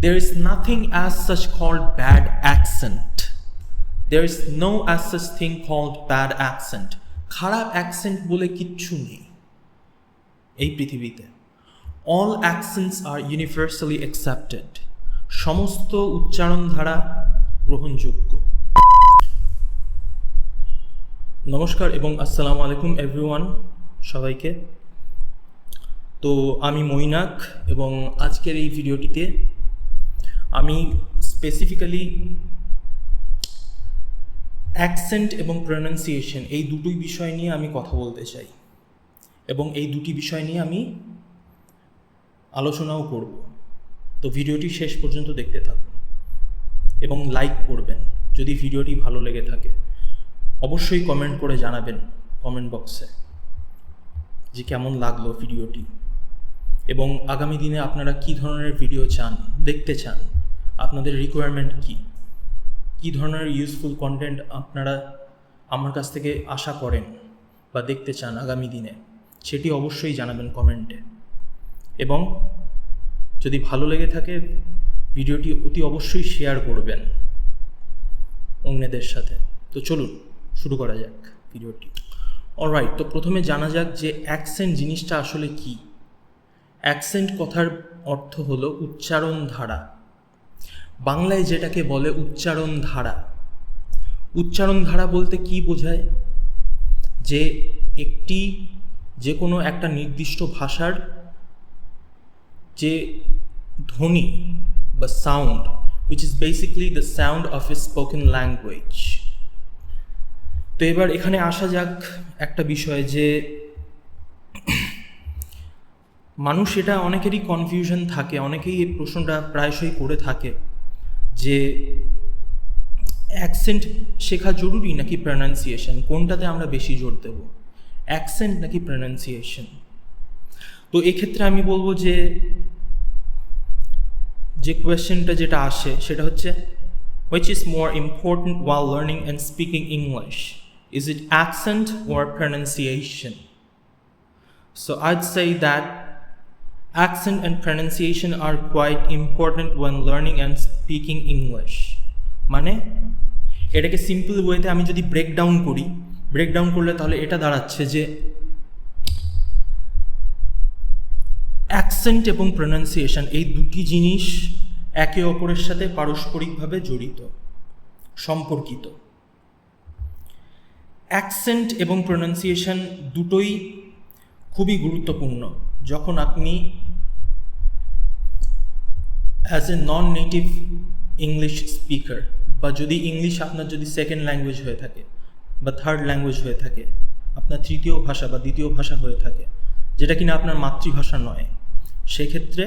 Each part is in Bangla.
There is nothing as such called bad accent. There is no as such thing called bad accent. খারাপ অ্যাকসেন্ট বলে কিচ্ছু নেই এই পৃথিবীতে। All accents are universally accepted. সমস্ত উচ্চারণ ধারা গ্রহণযোগ্য। নমস্কার এবং আসসালামু আলাইকুম এভরিওয়ান, সবাইকে। তো আমি মৈনাক এবং আজকের এই ভিডিওটিতে আমি স্পেসিফিক্যালি অ্যাকসেন্ট এবং প্রনাউন্সিয়েশন এই দুটোই বিষয় নিয়ে আমি কথা বলতে চাই এবং এই দুটি বিষয় নিয়ে আমি আলোচনাও করব। তো ভিডিওটি শেষ পর্যন্ত দেখতে থাকুন এবং লাইক করবেন যদি ভিডিওটি ভালো লেগে থাকে। অবশ্যই কমেন্ট করে জানাবেন কমেন্ট বক্সে যে কেমন লাগলো ভিডিওটি এবং আগামী দিনে আপনারা কী ধরনের ভিডিও চান, দেখতে চান, আপনাদের রিকোয়ারমেন্ট কী ধরনের ইউজফুল কন্টেন্ট আপনারা আমার কাছ থেকে আশা করেন বা দেখতে চান আগামী দিনে, সেটি অবশ্যই জানাবেন কমেন্টে। এবং যদি ভালো লেগে থাকে ভিডিওটি অতি অবশ্যই শেয়ার করবেন অন্যদের সাথে। তো চলুন শুরু করা যাক ভিডিওটি। অলরাইট, তো প্রথমে জানা যাক যে অ্যাকসেন্ট জিনিসটা আসলে কি। অ্যাকসেন্ট কথার অর্থ হলো উচ্চারণ ধারা। বাংলায় যেটাকে বলে উচ্চারণ ধারা। উচ্চারণ ধারা বলতে কি বোঝায়? যে যে কোনো একটা নির্দিষ্ট ভাষার যে ধ্বনি বা sound, which is basically the sound of a spoken language. তো এবার এখানে আসা যাক একটা বিষয় যে মানুষ, এটা অনেকেরই কনফিউশন থাকে, অনেকেই এই প্রশ্নটা প্রায়শই করে থাকে যে অ্যাকসেন্ট শেখা জরুরি নাকি প্রনাউন্সিয়েশন, কোনটাতে আমরা বেশি জোর দেব, অ্যাকসেন্ট নাকি প্রনাউন্সিয়েশন? তো এক্ষেত্রে আমি বলবো যে কোয়েশ্চেনটা যেটা আসে সেটা হচ্ছে which is more important while learning and speaking English? Is it accent or pronunciation? So I'd say that accent and pronunciation are quite important when learning and speaking English. মানে এটাকে সিম্পল ওয়েতে আমি যদি ব্রেকডাউন করলে তাহলে এটা দাঁড়াচ্ছে যে অ্যাকসেন্ট এবং প্রনাউন্সিয়েশন এই দুটি জিনিস একে অপরের সাথে পারস্পরিকভাবে সম্পর্কিত। অ্যাকসেন্ট এবং প্রনাউন্সিয়েশন দুটোই খুবই গুরুত্বপূর্ণ যখন আপনি as a non native English speaker, বা যদি ইংলিশ আপনার যদি সেকেন্ড ল্যাঙ্গুয়েজ হয়ে থাকে বা থার্ড ল্যাঙ্গুয়েজ হয়ে থাকে, আপনার তৃতীয় ভাষা বা দ্বিতীয় ভাষা হয়ে থাকে, যেটা কিনা আপনার মাতৃভাষা নয়, সেক্ষেত্রে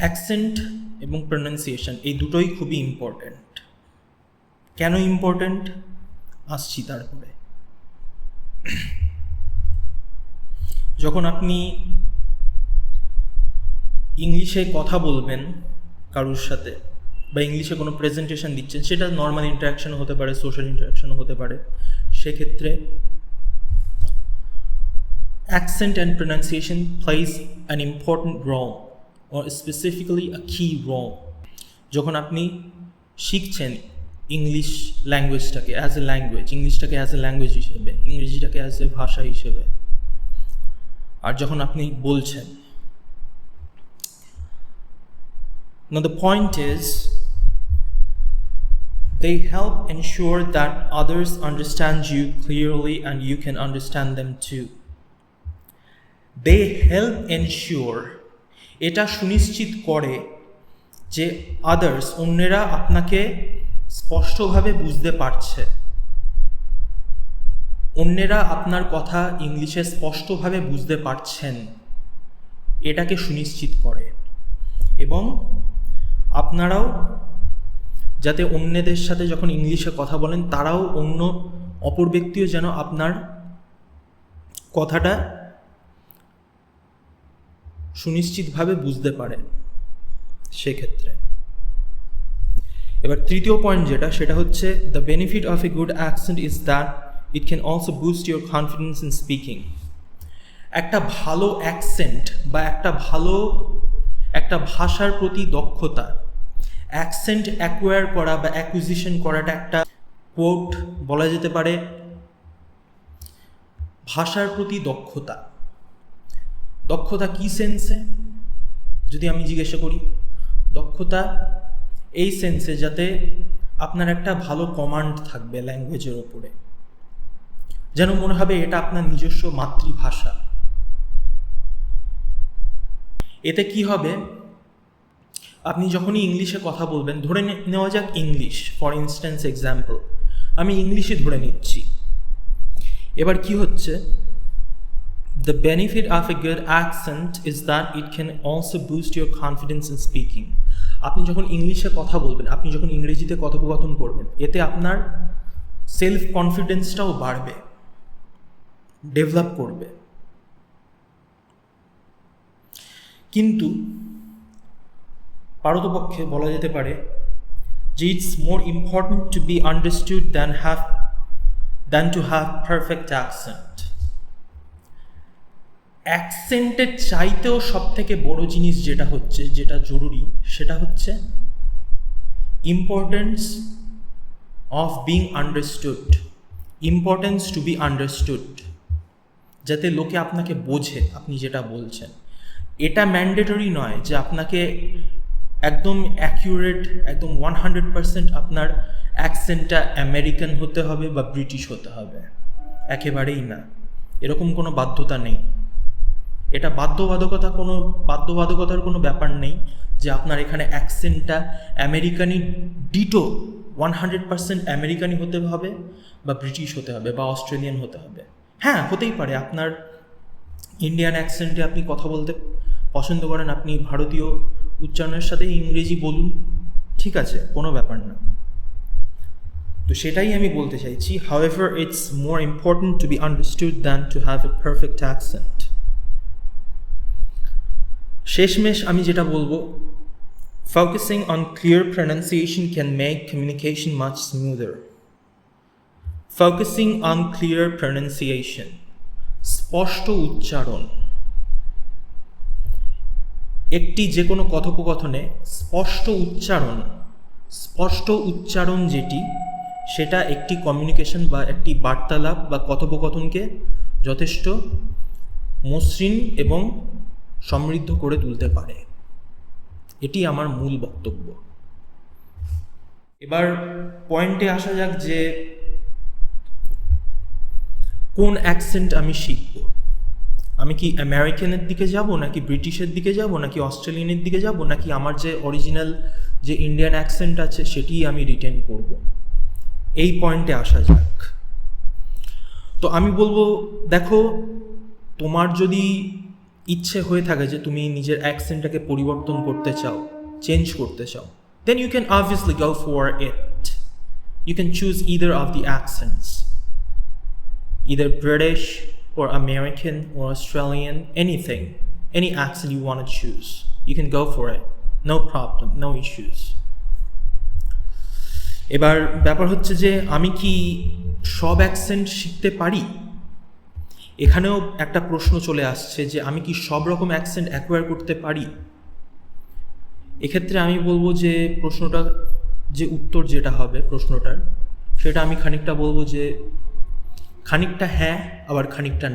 অ্যাকসেন্ট এবং প্রনাউন্সিয়েশন এই দুটোই খুবই ইম্পর্ট্যান্ট। কেন ইম্পর্ট্যান্ট আসছি তারপরে। যখন আপনি ইংলিশে কথা বলবেন কারোর সাথে বা ইংলিশে কোনো প্রেজেন্টেশন দিচ্ছেন, সেটা নর্মাল ইন্টারাকশনও হতে পারে, সোশ্যাল ইন্টারাকশনও হতে পারে, সেক্ষেত্রে accent and pronunciation plays an important role, or specifically a key role. যখন আপনি শিখছেন ইংলিশ ল্যাঙ্গুয়েজটাকে অ্যাজ এ ল্যাঙ্গুয়েজ, ইংলিশটাকে অ্যাজ এ ল্যাঙ্গুয়েজ হিসেবে, ইংরেজিটাকে অ্যাজ এ ভাষা হিসেবে, আর যখন আপনি বলছেন। Now the point is, they help ensure that others understand you clearly and you can understand them too. They help ensure, এটা সুনিশ্চিত করে যে আদার্স, অন্যেরা আপনাকে স্পষ্টভাবে বুঝতে পারছে, অন্যেরা আপনার কথা ইংলিশে স্পষ্টভাবে বুঝতে পারছেন, এটাকে সুনিশ্চিত করে। এবং আপনারাও যাতে অন্যদের সাথে যখন ইংলিশে কথা বলেন, তারাও অপর ব্যক্তিও যেন আপনার কথাটা সুনিশ্চিতভাবে বুঝতে পারেন সেক্ষেত্রে। এবার তৃতীয় পয়েন্ট সেটা হচ্ছে the benefit of a good accent is that it can also boost your confidence in speaking. একটা ভালো অ্যাকসেন্ট বা একটা ভালো একটা ভাষার প্রতি দক্ষতা, অ্যাকসেন্ট অ্যাকোয়ার করা বা অ্যাকুইজিশন করাটা একটা কোট বলা যেতে পারে ভাষার প্রতি দক্ষতা। দক্ষতা কি সেন্সে যদি আমি জিজ্ঞাসা করি? দক্ষতা এই সেন্সে যাতে আপনার একটা ভালো কমান্ড থাকবে ল্যাঙ্গুয়েজের ওপরে, যেন মনে হবে এটা আপনার নিজস্ব মাতৃভাষা। এতে কি হবে, আপনি যখনই ইংলিশে কথা বলবেন, ধরে নেওয়া যাক ইংলিশ, ফর ইনস্ট্যান্স এক্সাম্পল, আমি ইংলিশে ধরে নিচ্ছি। এবার কি হচ্ছে, the benefit of a good accent is that it can also boost your confidence in speaking. আপনি যখন ইংলিশে কথা বলবেন, আপনি যখন ইংরেজিতে কথোপকথন করবেন, এতে আপনার সেলফ কনফিডেন্সটাও বাড়বে, ডেভেলপ করবে। কিন্তু পারতপক্ষে বলা যেতে পারে যে it's more important to be understood than to have perfect accent. অ্যাকসেন্টের চাইতেও সব থেকে বড় জিনিস যেটা জরুরি, সেটা হচ্ছে importance of being understood, importance to be understood, যাতে লোকে আপনাকে বোঝে আপনি যেটা বলছেন। এটা ম্যান্ডেটরি নয় যে আপনাকে একদম অ্যাকিউরেট, একদম 100% আপনার অ্যাকসেন্টটা আমেরিকান হতে হবে বা ব্রিটিশ হতে হবে, একেবারেই না। এরকম কোনো বাধ্যতা নেই। এটা বাধ্যবাধকতার কোনো ব্যাপার নেই যে আপনার এখানে অ্যাকসেন্টটা আমেরিকানি ডিটো 100% আমেরিকানি হতে হবে বা ব্রিটিশ হতে হবে বা অস্ট্রেলিয়ান হতে হবে। হ্যাঁ, হতেই পারে আপনার ইন্ডিয়ান অ্যাকসেন্টে আপনি কথা বলতে পছন্দ করেন, আপনি ভারতীয় উচ্চারণের সাথে ইংরেজি বলুন, ঠিক আছে, কোনো ব্যাপার না। তো সেটাই আমি বলতে চাইছি, however it's more important to be understood than to have a perfect accent. শেষমেশ আমি যেটা বলবো, focusing on clear pronunciation can make communication much smoother. Focusing on clear pronunciation, স্পষ্ট উচ্চারণ। একটি যে কোনো কথোপকথনে স্পষ্ট উচ্চারণ যেটি, সেটা একটি কমিউনিকেশন বা একটি বার্তালাপ বা কথোপকথনকে যথেষ্ট মসৃণ এবং সমৃদ্ধ করে তুলতে পারে। এটি আমার মূল বক্তব্য। এবার পয়েন্টে আসা যাক যে কোন অ্যাকসেন্ট আমি শিখব। আমি কি আমেরিকানের দিকে যাব, নাকি ব্রিটিশের দিকে যাব, নাকি অস্ট্রেলিয়ানের দিকে যাব, নাকি আমার যে অরিজিনাল যে ইন্ডিয়ান অ্যাকসেন্ট আছে সেটিই আমি রিটেন করব? এই পয়েন্টে আসা যাক। তো আমি বলবো, দেখো, তোমার যদি ইচ্ছে হয়ে থাকে যে তুমি নিজের অ্যাকসেন্টটাকে পরিবর্তন করতে চাও, চেঞ্জ করতে চাও, then you can obviously go for it. You can choose either of the accents, either British or American or Australian, anything, any accent you want to choose. You can go for it. No problem, no issues. এবার ব্যাপার হচ্ছে যে আমি কি সব অ্যাকসেন্ট শিখতে পারি? এখানেও একটা প্রশ্ন চলে আসছে যে আমি কি সব রকম অ্যাকসেন্ট অ্যাকোয়ার করতে পারি? এক্ষেত্রে আমি বলবো যে উত্তর যেটা হবে প্রশ্নটার, সেটা আমি খানিকটা বলবো যে খানিকটা হ্যাঁ, আবার খানিকটা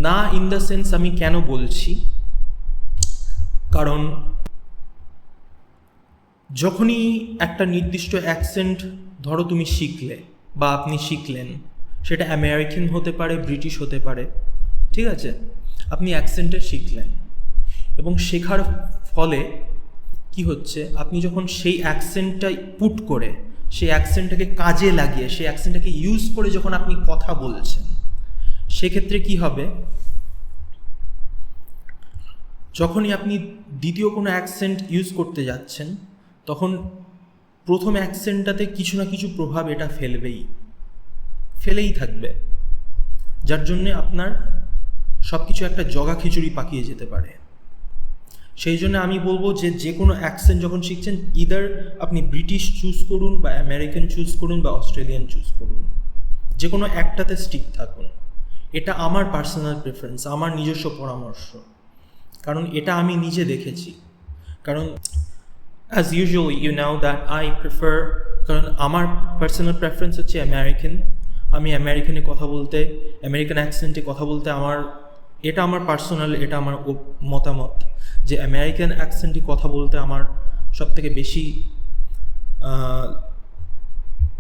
না। ইন দ্য সেন্স আমি কেন বলছি, কারণ যখনই একটা নির্দিষ্ট অ্যাকসেন্ট ধরো তুমি শিখলে বা আপনি শিখলেন, সেটা আমেরিকান হতে পারে, ব্রিটিশ হতে পারে, ঠিক আছে, আপনি অ্যাকসেন্টে শিখলেন এবং শেখার ফলে কি হচ্ছে, আপনি যখন সেই অ্যাকসেন্টটা পুট করে, সেই অ্যাকসেন্টটাকে কাজে লাগিয়ে, সেই অ্যাকসেন্টটাকে ইউজ করে যখন আপনি কথা বলছেন, সেক্ষেত্রে কি হবে, যখনই আপনি দ্বিতীয় কোনো অ্যাকসেন্ট ইউজ করতে যাচ্ছেন, তখন প্রথম অ্যাকসেন্টটাতে কিছু না কিছু প্রভাব এটা ফেলেই থাকবে, যার জন্যে আপনার সব কিছু একটা জগা খিচুড়ি পাকিয়ে যেতে পারে। সেই জন্য আমি বলবো যে কোনো অ্যাকসেন্ট যখন শিখছেন, ইদার আপনি ব্রিটিশ চুজ করুন বা আমেরিকান চুজ করুন বা অস্ট্রেলিয়ান চুজ করুন, যে কোনো একটাতে স্টিক থাকুন। এটা আমার পার্সোনাল প্রেফারেন্স, আমার নিজস্ব পরামর্শ, কারণ এটা আমি নিজে দেখেছি। কারণ as usually you know that I prefer, কারণ আমার পার্সোনাল প্রেফারেন্স হচ্ছে আমেরিকান। আমি আমেরিকানে কথা বলতে, আমেরিকান অ্যাকসেন্টে কথা বলতে এটা আমার পার্সোনাল, এটা আমার মতামত যে আমেরিকান অ্যাকসেন্টে কথা বলতে আমার সবথেকে বেশি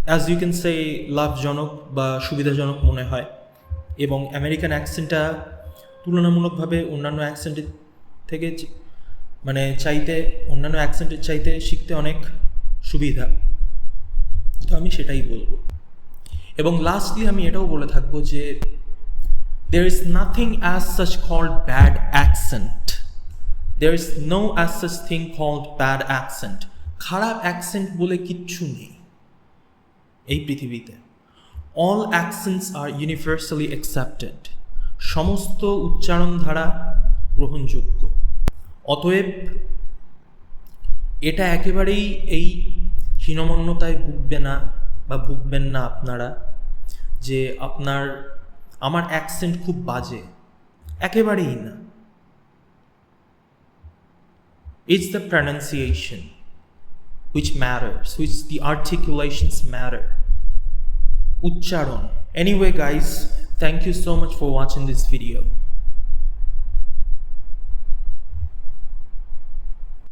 অ্যাজ ইউ ক্যান সে লাভজনক বা সুবিধাজনক মনে হয়। এবং আমেরিকান অ্যাকসেন্টটা তুলনামূলকভাবে অন্যান্য অ্যাকসেন্টের থেকে অন্যান্য অ্যাকসেন্টের চাইতে শিখতে অনেক সুবিধা। তো আমি সেটাই বলবো। এবং লাস্টলি আমি এটাও বলে থাকবো যে there is nothing as such called bad accent. There is no as such thing called bad accent. খারাপ অ্যাকসেন্ট বলে কিচ্ছু নেই এই পৃথিবীতে। All accents are universally accepted. সমস্ত উচ্চারণ ধারা গ্রহণযোগ্য। অতএব এটা একেবারেই এই হীনমন্যতায় ভুগবেন না আপনারা যে আমার অ্যাকসেন্ট খুব বাজে, একেবারেই না। It's the pronunciation which matters, which the articulations matter. Uchcharon. Anyway guys, thank you so much for watching this video.